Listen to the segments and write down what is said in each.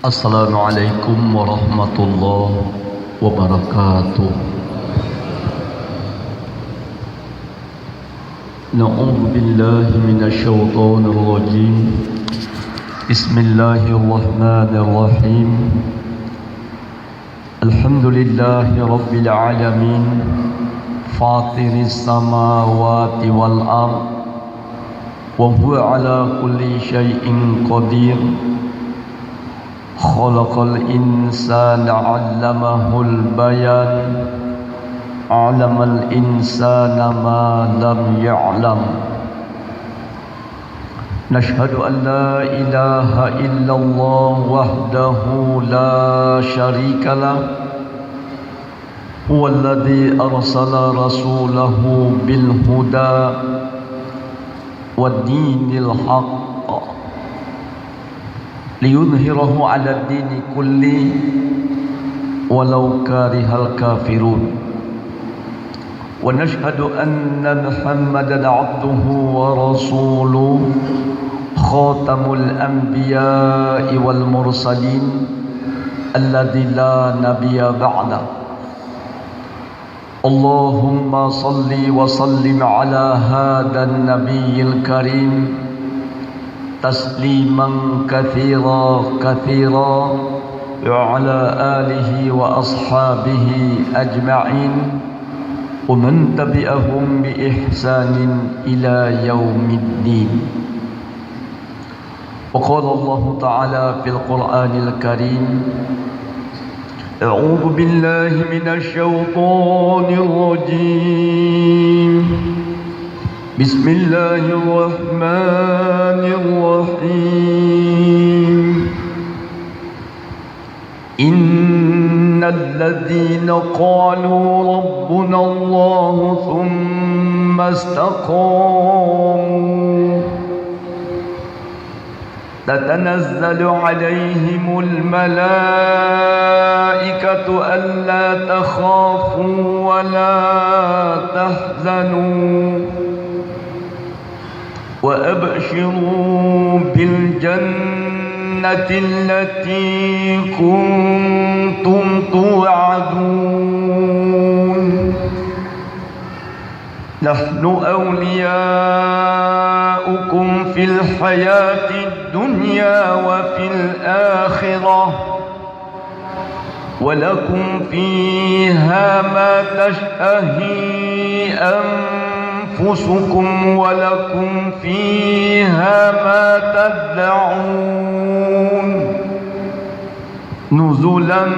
Assalamualaikum warahmatullahi wabarakatuh. Na'udzu billahi minasy syaithanir rajim. Bismillahirrahmanirrahim. Alhamdulillahi rabbil alamin. Fatiris samawati wal ard. Wa huwa ala kulli syai'in qadir. Khalaqal insana 'allamahu bayan. 'Allamal insana ma lam ya'lam. Nashhadu an la ilaha illallah wahdahu la syarika lah. Huwa alladhi arsala rasulahu bil huda wad dinil haqq liyudhhirahu 'ala ad-dini kulli walau karihal kafirun. Wa nashhadu anna Muhammadan 'abduhu wa rasuluhu khatamul anbiya'i wal mursalin alladzi la nabiyya ba'da. Allahumma salli wa sallim 'ala hadan nabiyil karim tasliman katsira katsira wa 'ala alihi wa ashabihi ajma'in wa man tabi'ahum bi ihsanin ila yaumiddin. Wa qala Allah ta'ala fil Qur'anil Karim a'udzu billahi minasy syaithanir rajim. Bismillahirrahmanirrahim. Innal ladzina qalu rabbuna Allah thumma istaqamu tatanazzalu 'alaihimul malaikatu alla takhafu wa la tahzanu wa abshiru bil jannati allati kuntum tu'adun. Nahnu awliya'ukum fil hayatid dunya wa fil akhirah wa lakum fiha ma tashtahi anfusukum wa lakum fiha ma tad'un nuzulan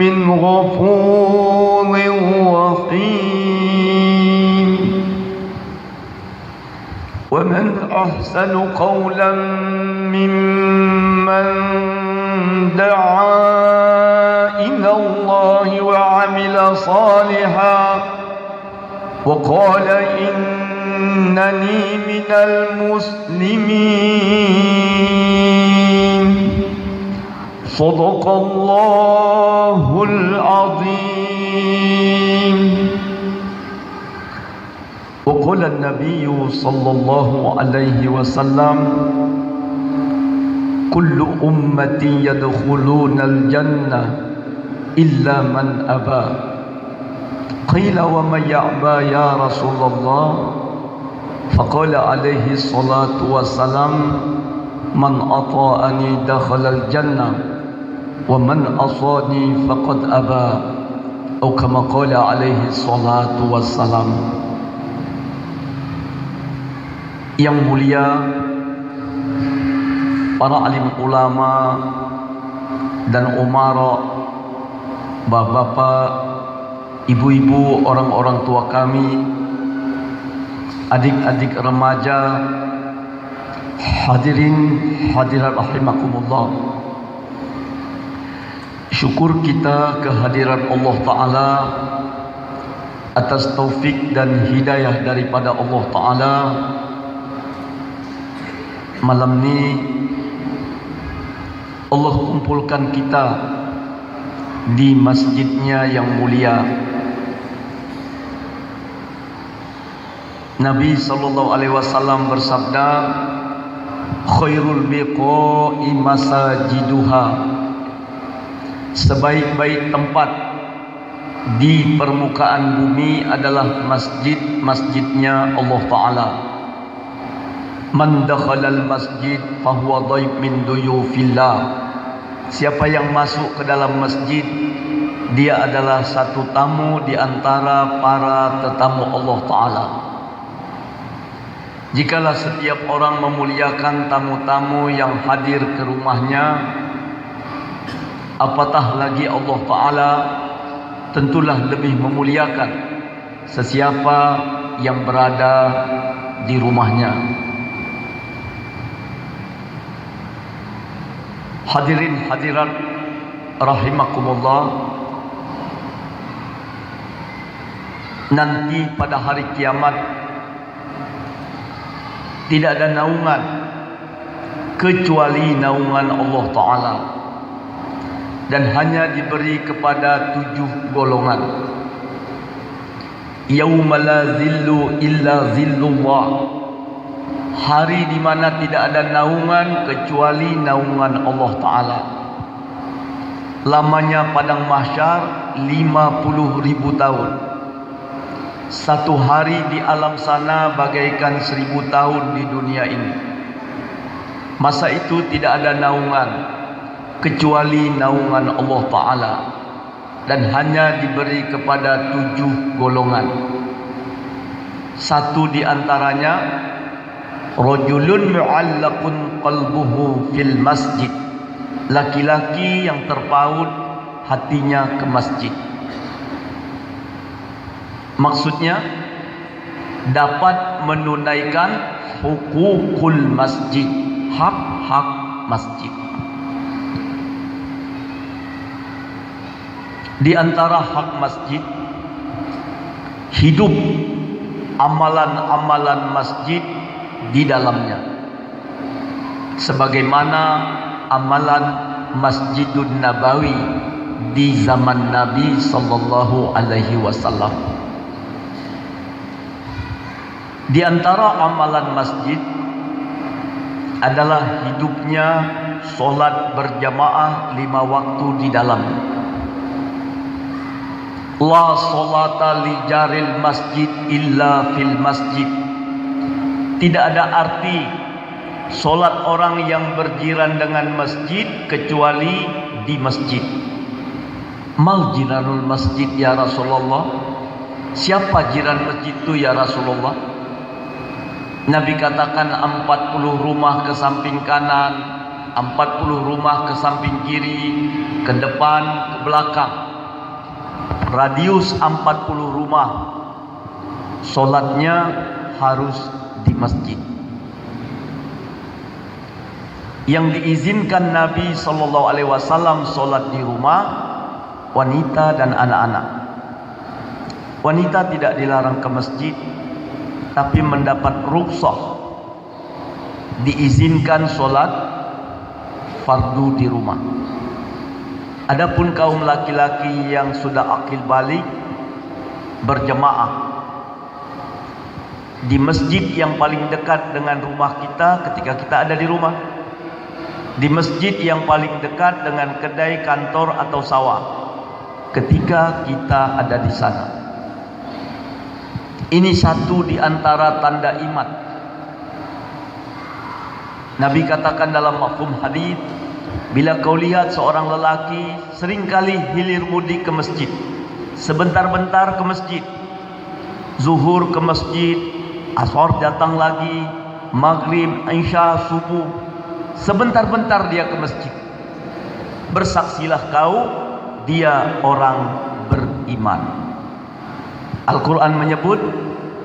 min ghafurir rahim. Wa man ahsanu qawlan mimman da'a ila Allah wa 'amila salihan wa qala innani minal muslimin. Sadaqallahul azim. Wa qala an-nabiy sallallahu alaihi wasallam kullu ummati yadkhuluna al-jannah illa man aba. Qila wa man ya'ba ya Rasulullah? Faqala alaihi salatu wassalam man ata'ani dakhala al-jannah wa man asani faqad aba. Atau kama qala alaihi salatu wassalam. Yang mulia para alim ulama dan umara, bapak-bapak, ibu-ibu, orang-orang tua kami, adik-adik remaja, hadirin hadirat rahimakumullah. Syukur kita kehadiran Allah Ta'ala atas taufik dan hidayah daripada Allah Ta'ala. Malam ini Allah kumpulkan kita di masjidnya yang mulia. Nabi sallallahu alaihi wasallam bersabda, khairul biqa'i masajiduha, sebaik-baik tempat di permukaan bumi adalah masjid-masjidnya Allah Ta'ala. Man dakhalal masjid fahuwa dhaif min duyufillah, siapa yang masuk ke dalam masjid, dia adalah satu tamu di antara para tetamu Allah Ta'ala. Jikalau setiap orang memuliakan tamu-tamu yang hadir ke rumahnya, apatah lagi Allah Ta'ala tentulah lebih memuliakan sesiapa yang berada di rumahnya. Hadirin hadirat rahimakumullah, nanti pada hari kiamat tidak ada naungan kecuali naungan Allah Ta'ala, dan hanya diberi kepada 7 golongan. Yauma la zillu illa zillullah, hari di mana tidak ada naungan kecuali naungan Allah Ta'ala. Lamanya padang mahsyar 50.000 tahun. Satu hari di alam sana bagaikan 1000 tahun di dunia ini. Masa itu tidak ada naungan kecuali naungan Allah Ta'ala, dan hanya diberi kepada 7 golongan. Satu di antaranya, rajulun mu'allaqun qalbuhu fil masjid, laki-laki yang terpaut hatinya ke masjid. Maksudnya dapat menunaikan hukukul masjid, hak-hak masjid. Di antara hak masjid, hidup amalan-amalan masjid di dalamnya, sebagaimana amalan Masjidun Nabawi di zaman Nabi sallallahu alaihi wasallam. Di antara amalan masjid adalah hidupnya solat berjamaah 5 waktu di dalamnya. La solata li jaril masjid illa fil masjid, tidak ada arti solat orang yang berjiran dengan masjid kecuali di masjid. Mal jiranul masjid ya Rasulullah, siapa jiran masjid itu ya Rasulullah? Nabi katakan 40 rumah ke samping kanan, 40 rumah ke samping kiri, ke depan, ke belakang. Radius 40 rumah. Solatnya harus di masjid. Yang diizinkan Nabi SAW solat di rumah, wanita dan anak-anak. Wanita tidak dilarang ke masjid, tapi mendapat rukhsah, diizinkan solat fardu di rumah. Adapun kaum laki-laki yang sudah akil balik, berjemaah di masjid yang paling dekat dengan rumah kita ketika kita ada di rumah, di masjid yang paling dekat dengan kedai, kantor atau sawah ketika kita ada di sana. Ini satu di antara tanda iman. Nabi katakan dalam mafhum hadis, bila kau lihat seorang lelaki seringkali hilir mudik ke masjid, sebentar-bentar ke masjid, zuhur ke masjid, asar datang lagi, maghrib, isya, subuh, sebentar-bentar dia ke masjid, bersaksilah kau, dia orang beriman. Al-Quran menyebut,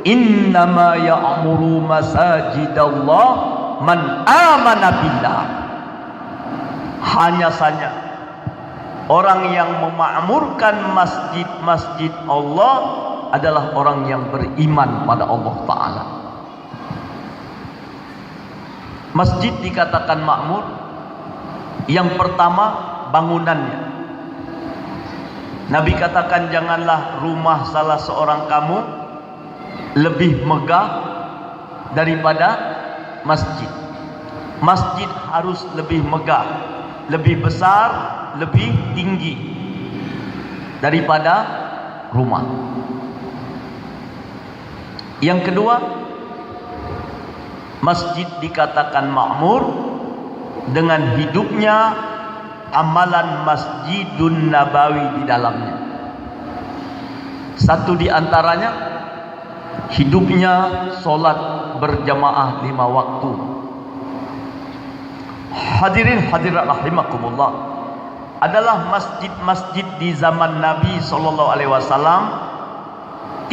innama ya'muru masajidallah man amana billah. Hanya saja orang yang memakmurkan masjid-masjid Allah adalah orang yang beriman pada Allah Ta'ala. Masjid dikatakan makmur, yang pertama bangunannya. Nabi katakan, janganlah rumah salah seorang kamu lebih megah daripada masjid. Masjid harus lebih megah, lebih besar, lebih tinggi daripada rumah. Yang kedua, masjid dikatakan makmur dengan hidupnya amalan Masjidun Nabawi di dalamnya. Satu di antaranya hidupnya solat berjamaah 5 waktu. Hadirin hadirat rahimakumullah, adalah masjid-masjid di zaman Nabi SAW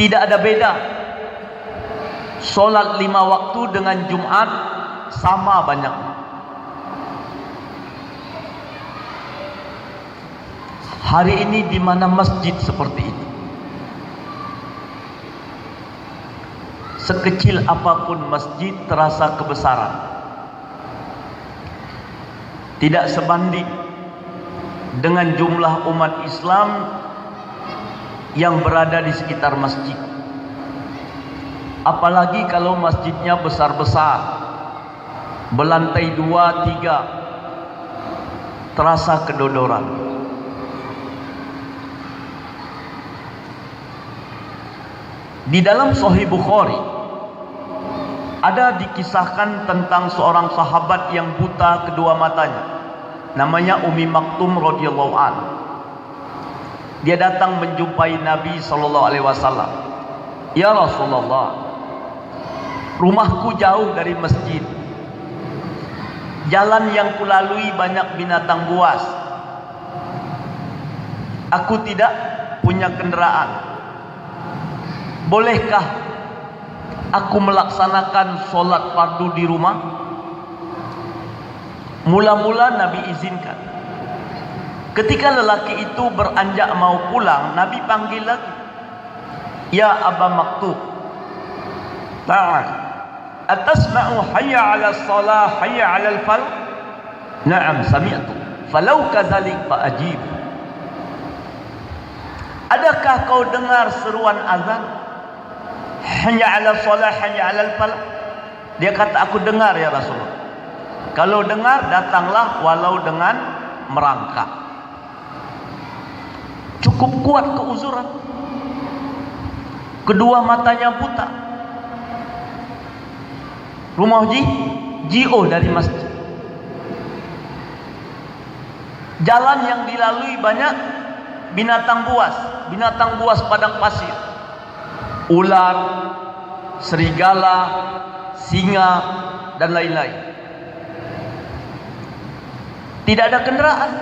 tidak ada beda. Solat 5 waktu dengan Jumat sama banyaknya. Hari ini di mana masjid seperti itu? Sekecil apapun masjid terasa kebesaran, tidak sebanding dengan jumlah umat Islam yang berada di sekitar masjid. Apalagi kalau masjidnya besar-besar, berlantai 2, 3, terasa kedodoran. Di dalam Sahih Bukhari ada dikisahkan tentang seorang sahabat yang buta kedua matanya, namanya Ummi Maktum radhiyallahu an. Dia datang menjumpai Nabi SAW. Ya Rasulullah, rumahku jauh dari masjid. Jalan yang kulalui banyak binatang buas. Aku tidak punya kendaraan. Bolehkah aku melaksanakan solat fardu di rumah? Mula-mula Nabi izinkan. Ketika lelaki itu beranjak mau pulang, Nabi panggil lagi. Ya Aba Maktub, ta'al, atasma'u hayya 'ala shalah hayya 'ala al-fal? Na'am, sami'tu. Falau kadzalik fa'ajib. Adakah kau dengar seruan azan? Hanya 'ala shalah hanya 'ala al-fal? Dia kata, aku dengar ya Rasulullah. Kalau dengar, datanglah walau dengan merangkak. Cukup kuat keuzuran. Kedua matanya buta. Rumah jauh dari masjid. Jalan yang dilalui banyak binatang buas padang pasir. Ular, serigala, singa, dan lain-lain. Tidak ada kendaraan.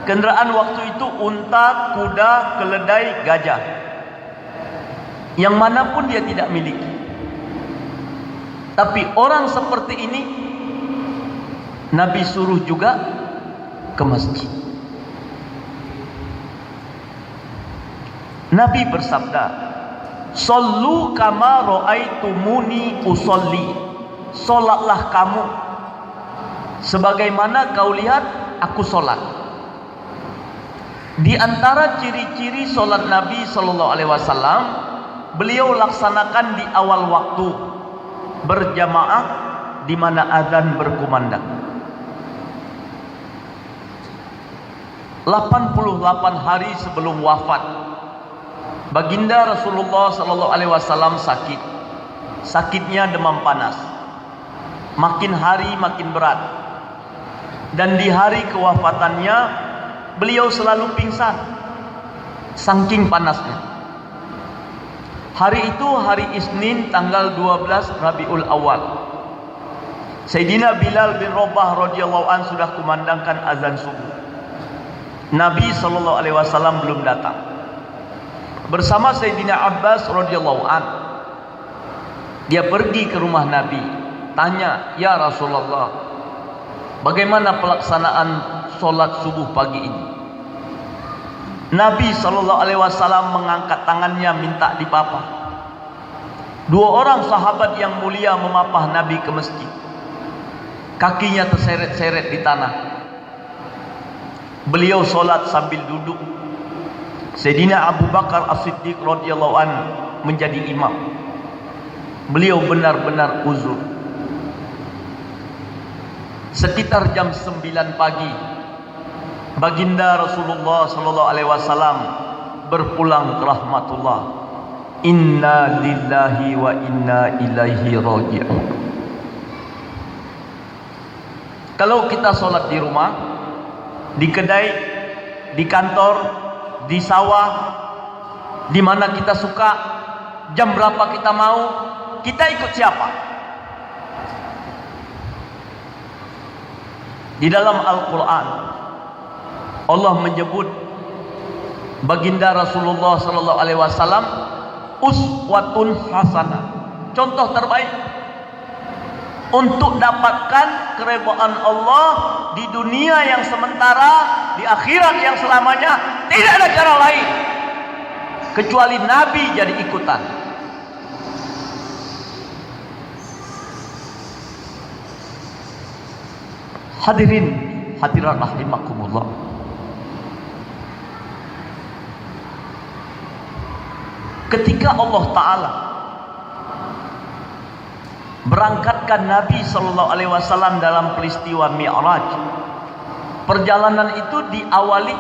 Kendaraan waktu itu unta, kuda, keledai, gajah. Yang manapun dia tidak miliki. Tapi orang seperti ini Nabi suruh juga ke masjid. Nabi bersabda, "Shallu kama ra'aitumuni usolli." Salatlah kamu sebagaimana kau lihat aku salat. Di antara ciri-ciri salat Nabi sallallahu alaihi wasallam, beliau laksanakan di awal waktu berjamaah di mana azan berkumandang. 88 hari sebelum wafat, baginda Rasulullah sallallahu alaihi wasallam sakit. Sakitnya demam panas. Makin hari makin berat. Dan di hari kewafatannya beliau selalu pingsan saking panasnya. Hari itu hari Isnin tanggal 12 Rabiul Awal. Sayyidina Bilal bin Rabah radhiyallahu an sudah kumandangkan azan subuh. Nabi sallallahu alaihi wasallam belum datang. Bersama Sayyidina Abbas radhiyallahu an, dia pergi ke rumah Nabi, tanya, "Ya Rasulullah, bagaimana pelaksanaan solat subuh pagi ini?" Nabi sallallahu alaihi wasallam mengangkat tangannya minta dipapah. Dua orang sahabat yang mulia memapah Nabi ke masjid. Kakinya terseret-seret di tanah. Beliau solat sambil duduk. Sayyidina Abu Bakar As-Siddiq radhiyallahu an menjadi imam. Beliau benar-benar uzur. sekitar jam 9 pagi, baginda Rasulullah sallallahu alaihi wasallam berpulang ke rahmatullah. Inna lillahi wa inna ilaihi raji'un. Kalau kita sholat di rumah, di kedai, di kantor, di sawah, di mana kita suka, jam berapa kita mau, kita ikut siapa? Di dalam Al-Quran Allah menyebut baginda Rasulullah sallallahu alaihi wasallam uswatun hasanah, contoh terbaik untuk dapatkan keridhaan Allah di dunia yang sementara, di akhirat yang selamanya. Tidak ada cara lain kecuali Nabi jadi ikutan. Hadirin hadirat rahimakumullah, ketika Allah Ta'ala berangkatkan Nabi Sallallahu Alaihi Wasallam dalam peristiwa Mi'raj, perjalanan itu diawali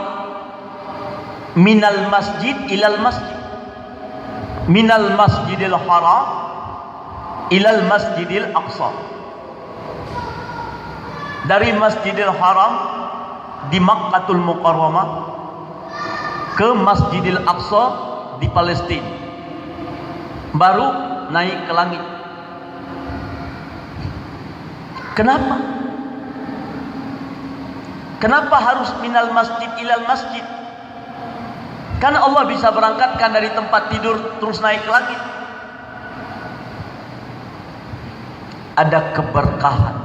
minal masjid ilal masjid, minal masjidil haram ilal masjidil aqsa. Dari Masjidil Haram di Makkahul Mukarramah ke Masjidil Aqsa di Palestina, baru naik ke langit. Kenapa? Kenapa harus minal masjid ilal masjid? Karena Allah bisa berangkatkan dari tempat tidur terus naik ke langit. Ada keberkahan,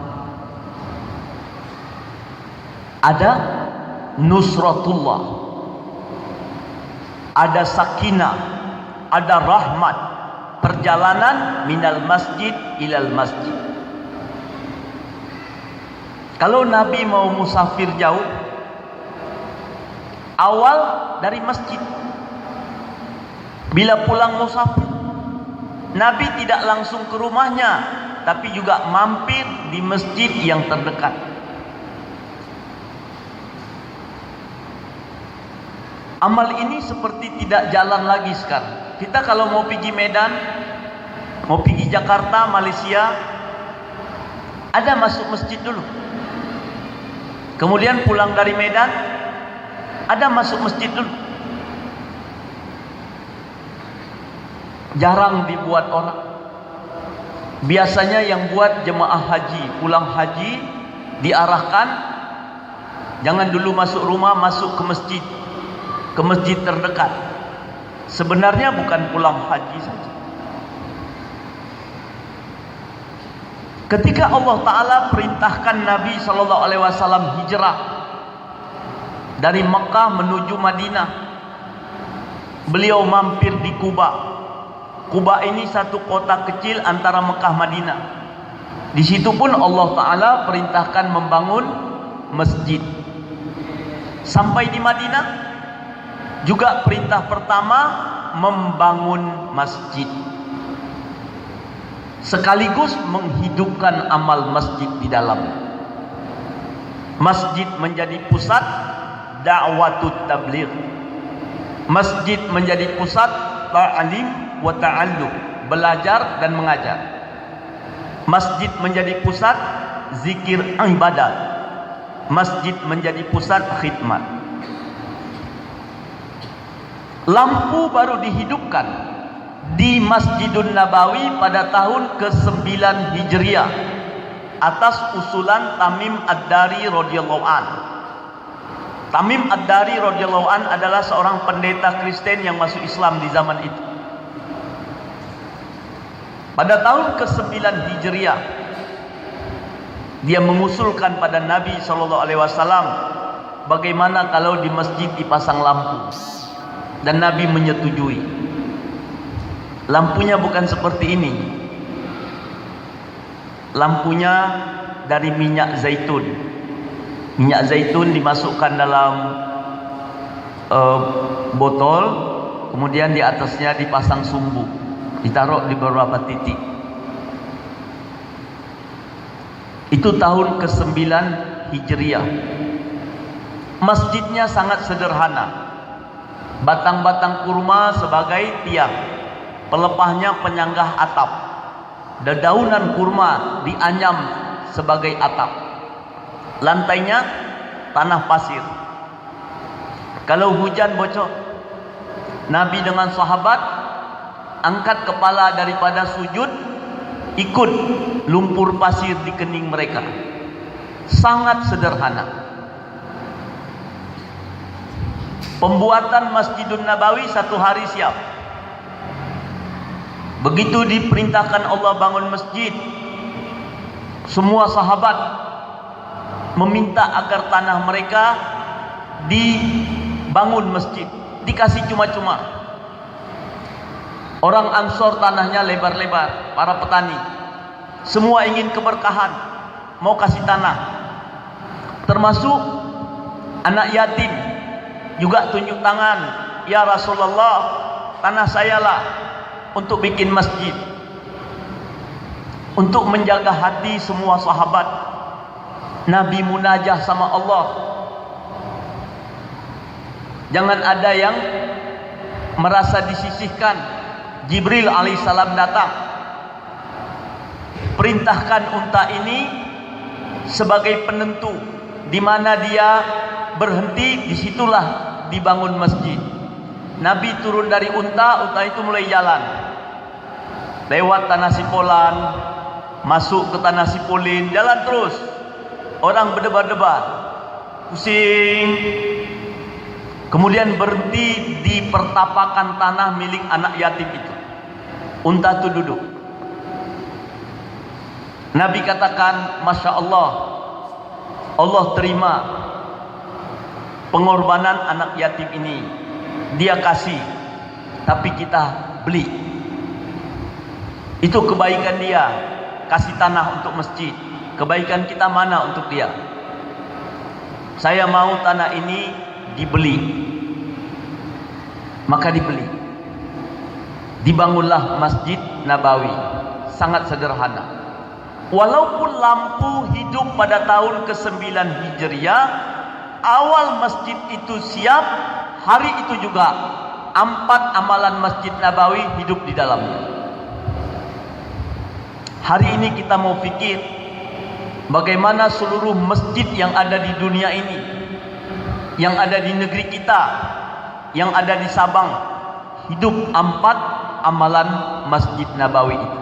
ada nusratullah, ada sakinah, ada rahmat. Perjalanan minal masjid ilal masjid. Kalau Nabi mau musafir jauh, awal dari masjid. Bila pulang musafir, Nabi tidak langsung ke rumahnya, tapi juga mampir di masjid yang terdekat. Amal ini seperti tidak jalan lagi sekarang. Kita kalau mau pergi Medan, mau pergi Jakarta, Malaysia, ada masuk masjid dulu. Kemudian pulang dari Medan, ada masuk masjid dulu. Jarang dibuat orang. Biasanya yang buat jemaah haji, pulang haji diarahkan, jangan dulu masuk rumah, masuk ke masjid. Ke masjid terdekat. Sebenarnya bukan pulang haji saja. Ketika Allah Ta'ala perintahkan Nabi Sallallahu Alaihi Wasallam hijrah dari Mekah menuju Madinah, beliau mampir di Kuba. Kuba ini satu kota kecil antara Mekah Madinah. Di situ pun Allah Ta'ala perintahkan membangun masjid. Sampai di Madinah juga perintah pertama membangun masjid, sekaligus menghidupkan amal masjid di dalam. Masjid menjadi pusat da'watut tabligh. Masjid menjadi pusat ta'lim wa ta'allum, belajar dan mengajar. Masjid menjadi pusat zikir ibadat. Masjid menjadi pusat khidmat. Lampu baru dihidupkan di Masjidun Nabawi pada tahun ke-9 Hijriah atas usulan Tamim Ad-Dari radhiyallahu an. Tamim Ad-Dari radhiyallahu an adalah seorang pendeta Kristen yang masuk Islam di zaman itu. Pada tahun ke-9 Hijriah dia mengusulkan pada Nabi SAW, bagaimana kalau di masjid dipasang lampu? Dan Nabi menyetujui. Lampunya bukan seperti ini. Lampunya dari minyak zaitun. Minyak zaitun dimasukkan dalam botol, kemudian di atasnya dipasang sumbu, ditaruh di beberapa titik. Itu tahun ke-9 Hijriah. Masjidnya sangat sederhana. Batang-batang kurma sebagai tiang, pelepahnya penyanggah atap. Dedaunan kurma dianyam sebagai atap. Lantainya tanah pasir. Kalau hujan bocor, Nabi dengan sahabat angkat kepala daripada sujud, ikut lumpur pasir di kening mereka. Sangat sederhana. Pembuatan Masjidun Nabawi 1 hari siap. Begitu diperintahkan Allah bangun masjid, semua sahabat meminta agar tanah mereka dibangun masjid, dikasih cuma-cuma. Orang Ansor tanahnya lebar-lebar, para petani semua ingin keberkahan, mau kasih tanah. Termasuk anak yatim juga tunjuk tangan, ya Rasulullah, tanah saya lah untuk bikin masjid. Untuk menjaga hati semua sahabat, Nabi munajah sama Allah. Jangan ada yang merasa disisihkan. Jibril alaihissalam datang, perintahkan unta ini sebagai penentu di mana dia berhenti, disitulah dibangun masjid. Nabi turun dari unta itu mulai jalan, lewat tanah Sipolan, masuk ke tanah Sipolin, jalan terus. Orang berdebar-debar, pusing. Kemudian berhenti di pertapakan tanah milik anak yatim itu. Unta itu duduk. Nabi katakan, Masya Allah, Allah terima pengorbanan anak yatim ini. Dia kasih, tapi kita beli. Itu kebaikan dia, kasih tanah untuk masjid. Kebaikan kita mana untuk dia? Saya mau tanah ini dibeli. Maka dibeli. Dibangunlah Masjid Nabawi. Sangat sederhana. Walaupun lampu hidup pada tahun ke-9 Hijriah, awal masjid itu siap, hari itu juga 4 amalan Masjid Nabawi hidup di dalamnya. Hari ini kita mau pikir bagaimana seluruh masjid yang ada di dunia ini, yang ada di negeri kita, yang ada di Sabang, hidup 4 amalan Masjid Nabawi itu.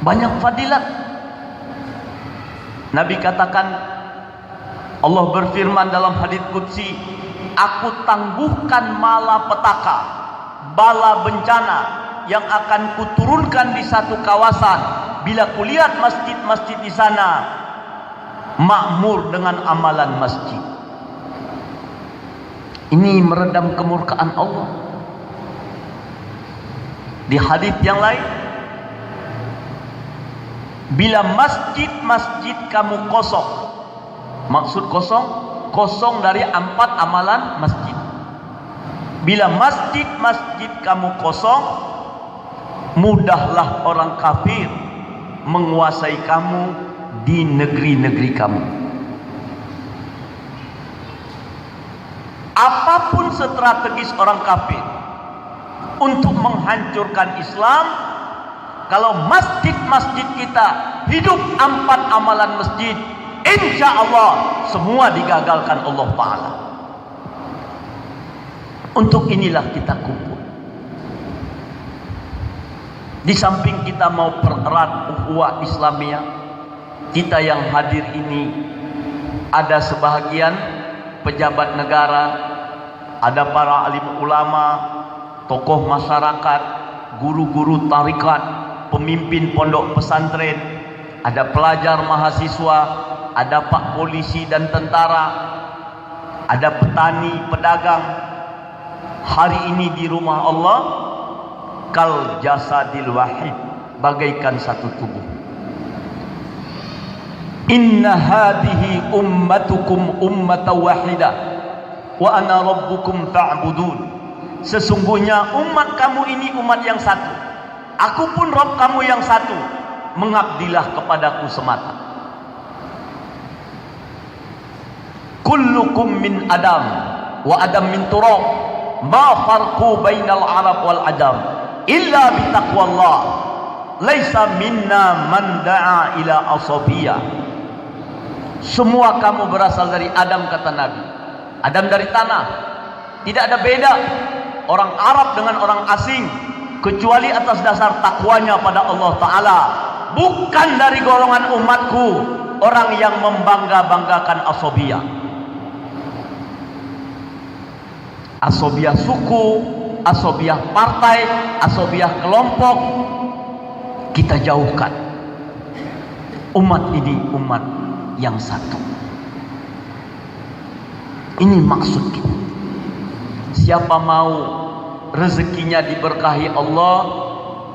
Banyak fadilat. Nabi katakan, Allah berfirman dalam hadits qudsi, aku tangguhkan malapetaka, bala bencana yang akan kuturunkan di satu kawasan bila kulihat masjid-masjid di sana makmur dengan amalan masjid. Ini meredam kemurkaan Allah. Di hadis yang lain, bila masjid-masjid kamu kosong, maksud kosong, kosong dari 4 amalan masjid. Bila masjid-masjid kamu kosong, mudahlah orang kafir menguasai kamu di negeri-negeri kamu. Apapun strategis orang kafir untuk menghancurkan Islam, kalau masjid-masjid kita hidup 4 amalan masjid, insya Allah semua digagalkan Allah Ta'ala. Untuk inilah kita kumpul. Di samping kita mau pererat ukhuwah Islamiyah, kita yang hadir ini ada sebahagian pejabat negara, ada para alim ulama, tokoh masyarakat, guru-guru tarikat, pemimpin pondok pesantren, ada pelajar mahasiswa, ada pak polisi dan tentara, ada petani, pedagang. Hari ini di rumah Allah kal jasadil wahid, bagaikan satu tubuh. Inna hadhihi ummatukum ummatan wahidah wa ana rabbukum fa'budun. Sesungguhnya umat kamu ini umat yang satu, aku pun Rabb kamu yang satu. mengabdilah kepadaku semata. Kullukum min Adam wa Adam min turab, ma farqu bainal Arab wal Ajam illa bitaqwallah, laisa minna man da'a ila asabiyah. Semua kamu berasal dari Adam, kata Nabi. Adam dari tanah. Tidak ada beda orang Arab dengan orang asing, kecuali atas dasar takwanya pada Allah Ta'ala. Bukan dari golongan umatku orang yang membangga-banggakan asobiyah. Asobiyah suku, asobiyah partai, asobiyah kelompok, kita jauhkan. Umat ini umat yang satu. Ini maksud kita. Siapa mau rezekinya diberkahi Allah,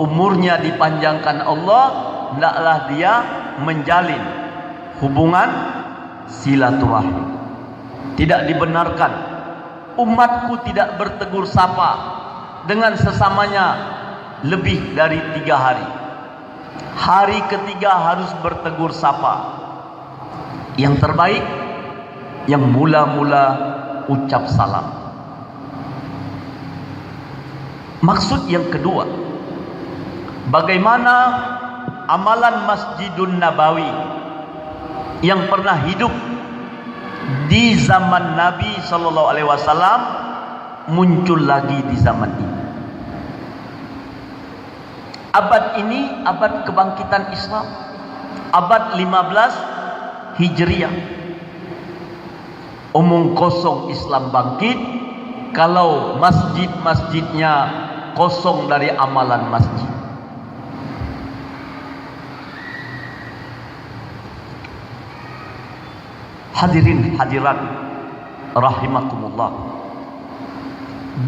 umurnya dipanjangkan Allah, hendaklah dia menjalin hubungan silaturahmi. Tidak dibenarkan umatku tidak bertegur sapa dengan sesamanya lebih dari 3 hari. Hari ketiga harus bertegur sapa. Yang terbaik, yang mula-mula ucap salam. Maksud yang kedua, bagaimana amalan Masjidun Nabawi yang pernah hidup di zaman Nabi Sallallahu Alaihi Wasallam muncul lagi di zaman ini. Abad ini abad kebangkitan Islam, abad 15 Hijriah. Omong kosong Islam bangkit kalau masjid-masjidnya kosong dari amalan masjid. Hadirin hadirat rahimakumullah.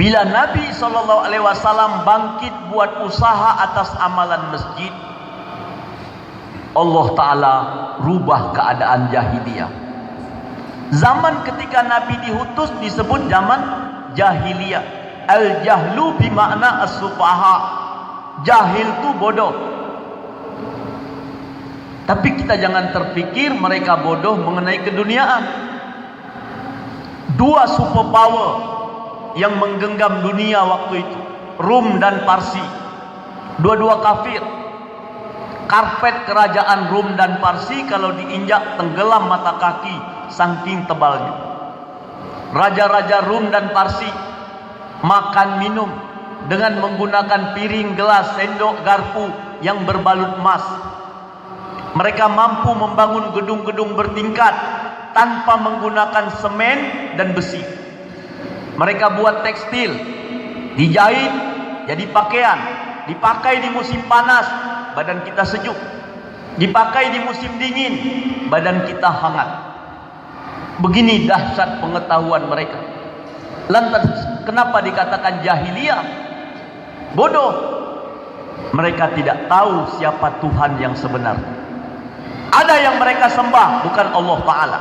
Bila Nabi SAW bangkit buat usaha atas amalan masjid, Allah Ta'ala rubah keadaan jahiliyah. Zaman ketika Nabi diutus disebut zaman jahiliyah. Al-jahlu bimakna as-sufaha. Jahil itu bodoh. Tapi kita jangan terpikir mereka bodoh mengenai keduniaan. 2 superpower yang menggenggam dunia waktu itu, Rum dan Parsi, dua-dua kafir. Karpet kerajaan Rum dan Parsi kalau diinjak tenggelam mata kaki saking tebalnya. Raja-raja Rum dan Parsi makan minum dengan menggunakan piring, gelas, sendok, garpu yang berbalut emas. Mereka mampu membangun gedung-gedung bertingkat tanpa menggunakan semen dan besi. Mereka buat tekstil, dijahit jadi pakaian, dipakai di musim panas, badan kita sejuk, dipakai di musim dingin, badan kita hangat. Begini dahsyat pengetahuan mereka. Lantas kenapa dikatakan jahiliyah? Bodoh. Mereka tidak tahu siapa Tuhan yang sebenarnya. Ada yang mereka sembah, bukan Allah Ta'ala.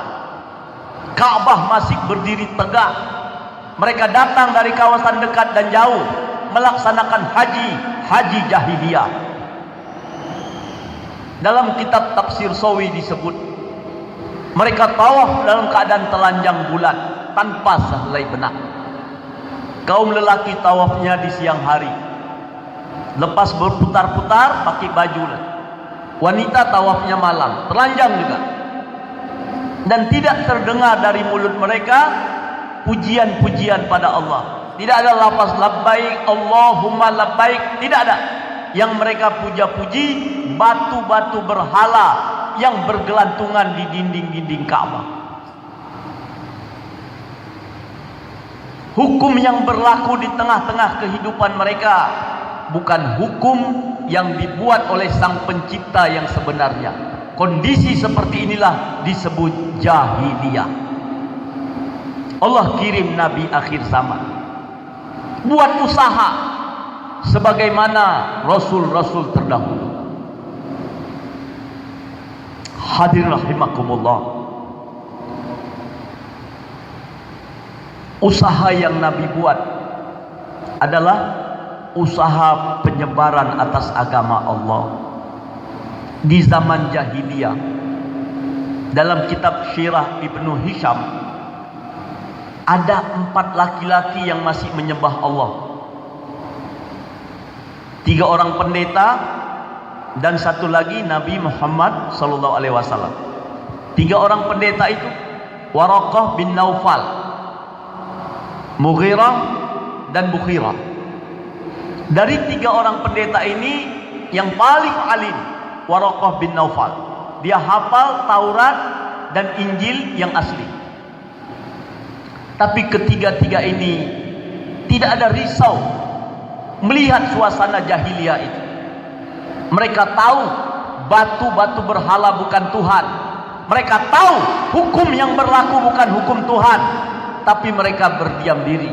Ka'bah masih berdiri tegak. Mereka datang dari kawasan dekat dan jauh melaksanakan haji jahiliyah. Dalam kitab tafsir Sawi disebut, mereka tawaf dalam keadaan telanjang bulat tanpa sehelai benak. Kaum lelaki tawafnya di siang hari, lepas berputar-putar pakai baju. Wanita tawafnya malam, telanjang juga. Dan tidak terdengar dari mulut mereka pujian-pujian pada Allah. Tidak ada lafaz labbaik Allahumma labbaik, tidak ada. Yang mereka puja-puji batu-batu berhala yang bergelantungan di dinding-dinding Ka'bah. Hukum yang berlaku di tengah-tengah kehidupan mereka bukan hukum yang dibuat oleh Sang Pencipta yang sebenarnya. Kondisi seperti inilah disebut jahiliyah. Allah kirim Nabi akhir zaman buat usaha sebagaimana Rasul-Rasul terdahulu. Hadirin rahimakumullah. Usaha yang Nabi buat adalah usaha penyebaran atas agama Allah. di zaman jahiliyah. Dalam kitab Syirah Ibnu Hisham ada 4 laki-laki yang masih menyembah Allah. 3 orang pendeta dan 1 lagi Nabi Muhammad sallallahu alaihi wasallam. 3 orang pendeta itu Waraqah bin Naufal, Mughirah dan Bukhirah. Dari 3 orang pendeta ini yang paling alim Waraqah bin Naufal. Dia hafal Taurat dan Injil yang asli. Tapi ketiga-tiga ini tidak ada risau melihat suasana jahiliyah itu. Mereka tahu batu-batu berhala bukan Tuhan. Mereka tahu hukum yang berlaku bukan hukum Tuhan. Tapi mereka berdiam diri,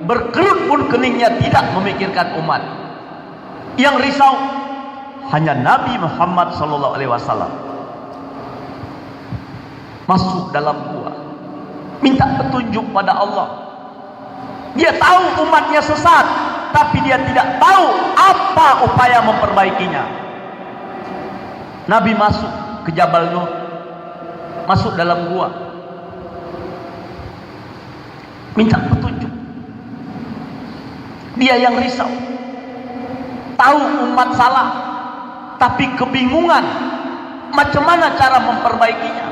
berkerut pun keningnya, tidak memikirkan umat. Yang risau hanya Nabi Muhammad sallallahu alaihi wasallam. Masuk dalam gua, minta petunjuk pada Allah. Dia tahu umatnya sesat, tapi dia tidak tahu apa upaya memperbaikinya. Nabi masuk ke Jabal Nur, masuk dalam gua, minta petunjuk. Dia yang risau, tahu umat salah, tapi kebingungan macam mana cara memperbaikinya.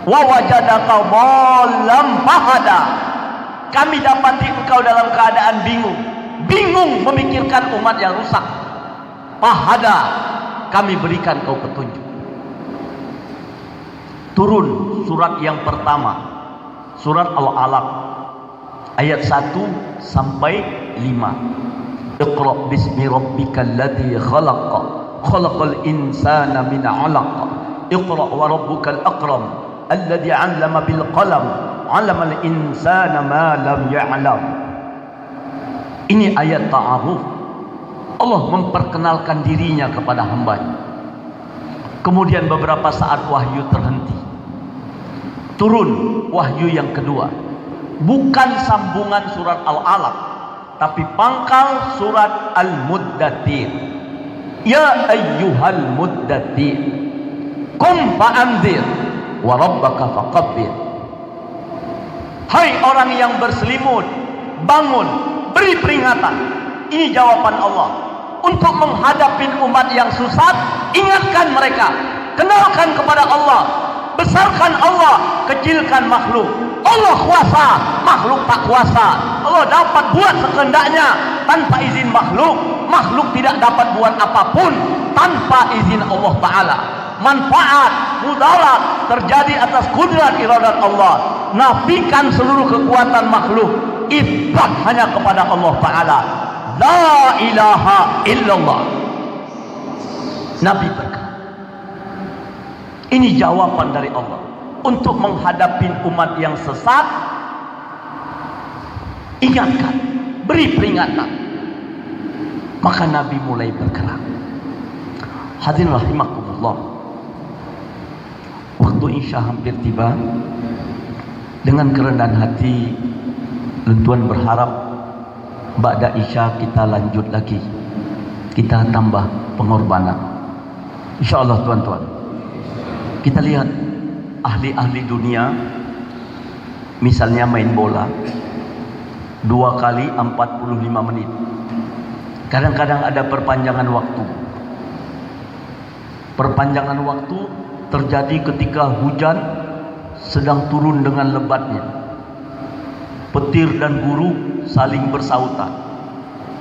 Wa wajadaka dhallam fahada. Kami dapati engkau dalam keadaan bingung memikirkan umat yang rusak. Fahada, kami berikan kau petunjuk. Turun surat yang pertama, surat Al-Alaq, ayat 1 sampai 5. Iqra bismi rabbikal ladzi khalaq, khalaqal insana min 'alaq. Iqra wa rabbukal akram alladzi 'allama bil qalam 'allamal insana ma lam ya'lam. Ini ayat ta'aruf. Allah memperkenalkan dirinya kepada hamba-Nya. Kemudian beberapa saat wahyu terhenti. Turun wahyu yang kedua. Bukan sambungan surat Al-Alaq, tapi pangkal surat Al-Muddathir. Ya ayyuhal muddathir, qum fa'anzir wa rabbaka fakabbir. Hai orang yang berselimut, bangun, beri peringatan. Ini jawaban Allah untuk menghadapi umat yang sesat. Ingatkan mereka, kenalkan kepada Allah, besarkan Allah, kecilkan makhluk. Allah kuasa, makhluk tak kuasa. Allah dapat buat sekendaknya tanpa izin makhluk. Makhluk tidak dapat buat apapun tanpa izin Allah Ta'ala. Manfaat, mudarat terjadi atas kudrat iradat Allah. Nafikan seluruh kekuatan makhluk, isbat hanya kepada Allah Ta'ala. La ilaha illallah. Nabi berkata, ini jawaban dari Allah untuk menghadapi umat yang sesat. Ingatkan, beri peringatan. Maka Nabi mulai bergerak. Hadirin rahimakumullah, waktu Isya hampir tiba. Dengan kerendahan hati, Tuan berharap ba'da Isya kita lanjut lagi, kita tambah pengorbanan. InsyaAllah tuan-tuan. Kita lihat ahli-ahli dunia, misalnya main bola 2 kali 45 menit. Kadang-kadang ada perpanjangan waktu. Perpanjangan waktu terjadi ketika hujan sedang turun dengan lebatnya. Petir dan guru saling bersautan.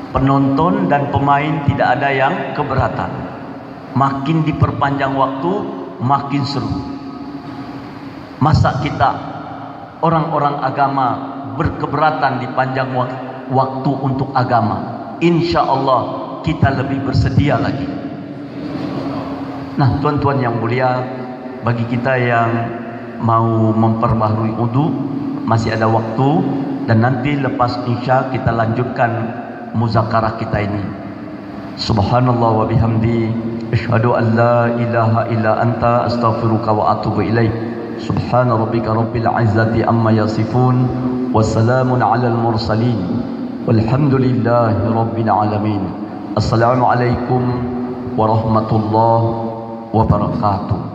Penonton dan pemain tidak ada yang keberatan. Makin diperpanjang waktu, makin seru. Masa kita orang-orang agama berkeberatan dipanjang waktu untuk agama? Insya Allah kita lebih bersedia lagi. Nah tuan-tuan yang mulia, bagi kita yang mau memperbaharui wudu, masih ada waktu. Dan nanti lepas Isya kita lanjutkan muzakarah kita ini. Subhanallah wa bihamdi, asyhadu an la ilaha illa anta, astaghfiruka wa atubu ilaik. Subhana rabbika rabbil izzati amma yasifun, wassalamun alal mursalin, walhamdulillahi rabbil alamin. Assalamualaikum warahmatullahi wabarakatuh.